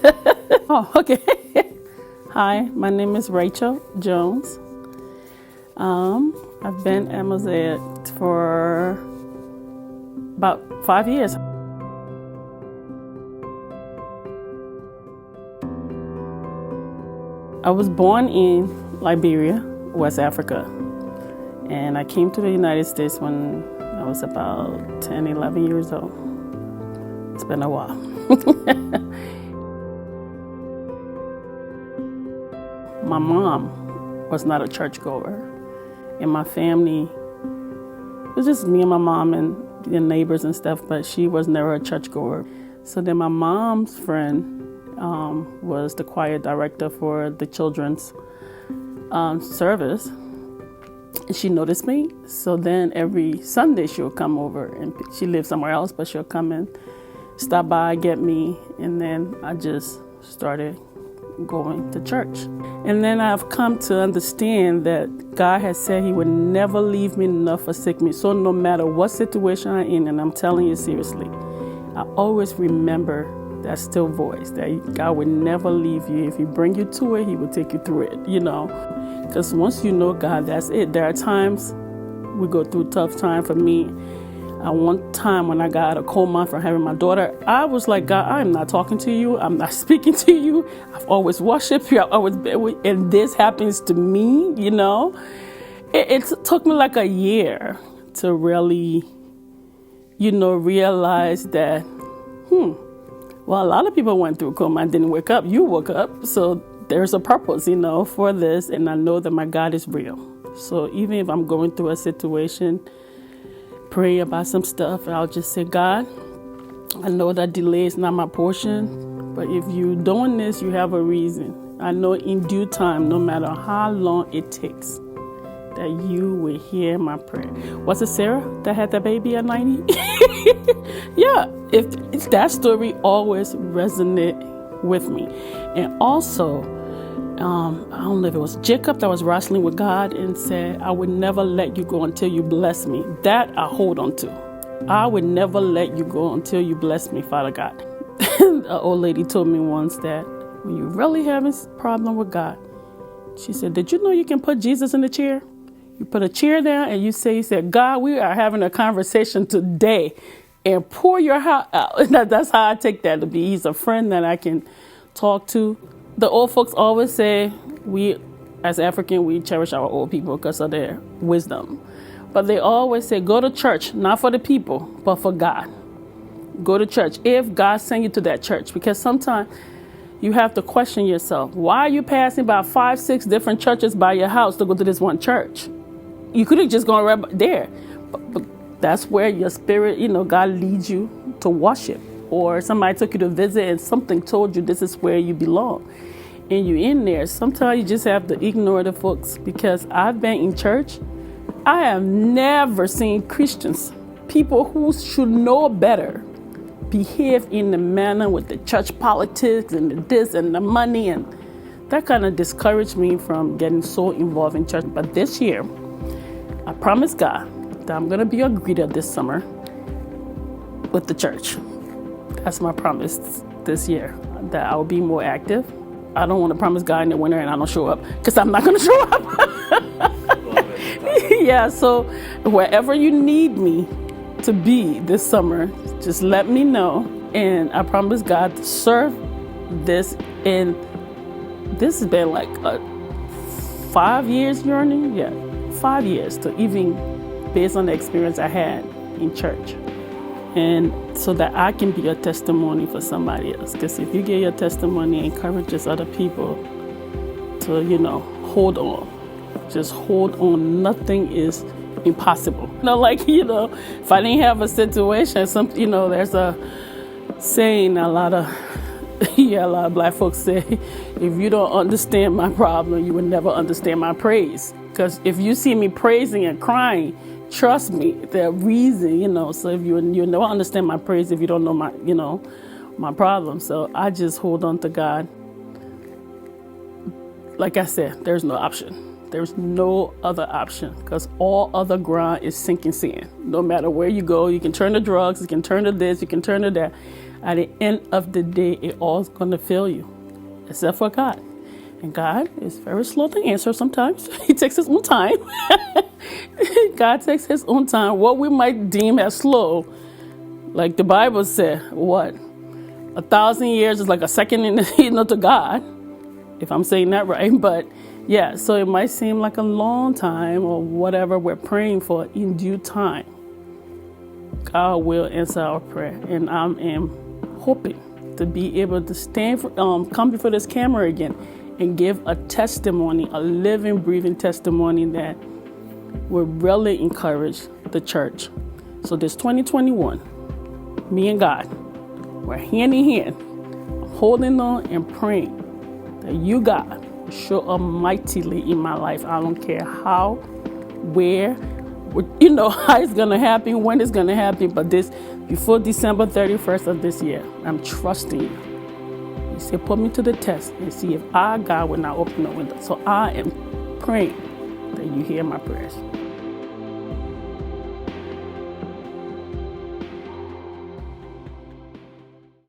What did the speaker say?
Oh, okay. Hi, my name is Rachel Jones. I've been at Mosaic for about 5 years. I was born in Liberia, West Africa, and I came to the United States when I was about 10, 11 years old. It's been a while. My mom was not a churchgoer, and my family, it was just me and my mom and the neighbors and stuff, but she was never a churchgoer. So then my mom's friend was the choir director for the children's service. And she noticed me. So then every Sunday she'll come over, and she lives somewhere else, but she'll come and stop by, get me, and then I just started going to church. And then I've come to understand that God has said He would never leave me nor forsake me. So no matter what situation I'm in, and I'm telling you seriously, I always remember that still voice, that God would never leave you. If He bring you to it, He will take you through it, Because once you know God, that's it. There are times we go through tough time. For me, one time when I got a cold month from having my daughter, I was like, God, I'm not talking to you. I'm not speaking to you. I've always worshiped you. I've always been with, and this happens to me, It took me like a year to really, realize that, well, a lot of people went through coma and didn't wake up. You woke up. So there's a purpose, for this. And I know that my God is real. So even if I'm going through a situation, pray about some stuff, and I'll just say, God, I know that delay is not my portion, but if you're doing this, you have a reason. I know in due time, no matter how long it takes, that you will hear my prayer. Was it Sarah that had that baby at 90? Yeah, if that story always resonate with me. And also, I don't know if it was Jacob that was wrestling with God and said, I would never let you go until you bless me. That I hold on to. I would never let you go until you bless me, Father God. An old lady told me once that when you're really having a problem with God, she said, did you know you can put Jesus in the chair? You put a chair down and you said, God, we are having a conversation today, and pour your heart out. That's how I take that to be. He's a friend that I can talk to. The old folks always say, we as African, we cherish our old people because of their wisdom. But they always say, go to church, not for the people, but for God. Go to church if God sent you to that church. Because sometimes you have to question yourself. Why are you passing by 5, 6 different churches by your house to go to this one church? You could have just gone right there. But that's where your spirit, God leads you to worship. Or somebody took you to visit and something told you this is where you belong. And you're in there. Sometimes you just have to ignore the folks, because I've been in church. I have never seen Christians, people who should know better, behave in the manner with the church politics and the this and the money. And that kind of discouraged me from getting so involved in church. But this year, I promised God that I'm going to be a greeter this summer with the church. That's my promise this year, that I will be more active. I don't want to promise God in the winter and I don't show up, because I'm not going to show up. Yeah, so wherever you need me to be this summer, just let me know. And I promise God to serve this. And this has been like a 5 years journey. Yeah, 5 years to even based on the experience I had in church. And so that I can be a testimony for somebody else. Because if you get your testimony, it encourages other people to, hold on. Just hold on. Nothing is impossible. If I didn't have a situation, there's a saying a lot of black folks say, if you don't understand my problem, you will never understand my praise. Because if you see me praising and crying, trust me, the reason, so if you never understand my praise if you don't know my problem. So I just hold on to God. Like I said, there's no option. There's no other option, because all other ground is sinking sand. No matter where you go, you can turn to drugs, you can turn to this, you can turn to that. At the end of the day, it all's going to fail you, except for God. And God is very slow to answer sometimes. He takes his own time. God takes his own time. What we might deem as slow, like the Bible said, 1,000 years is like a second to God, if I'm saying that right. But yeah, so it might seem like a long time or whatever we're praying for. In due time, God will answer our prayer. And I am hoping to be able to come before this camera again and give a testimony, a living, breathing testimony that will really encourage the church. So this 2021, me and God, we're hand in hand, holding on and praying that you, God, will show up mightily in my life. I don't care how, where, how it's going to happen, when it's going to happen, but this before December 31st of this year, I'm trusting you. You say, put me to the test and see if God will not open the window. So I am praying that you hear my prayers.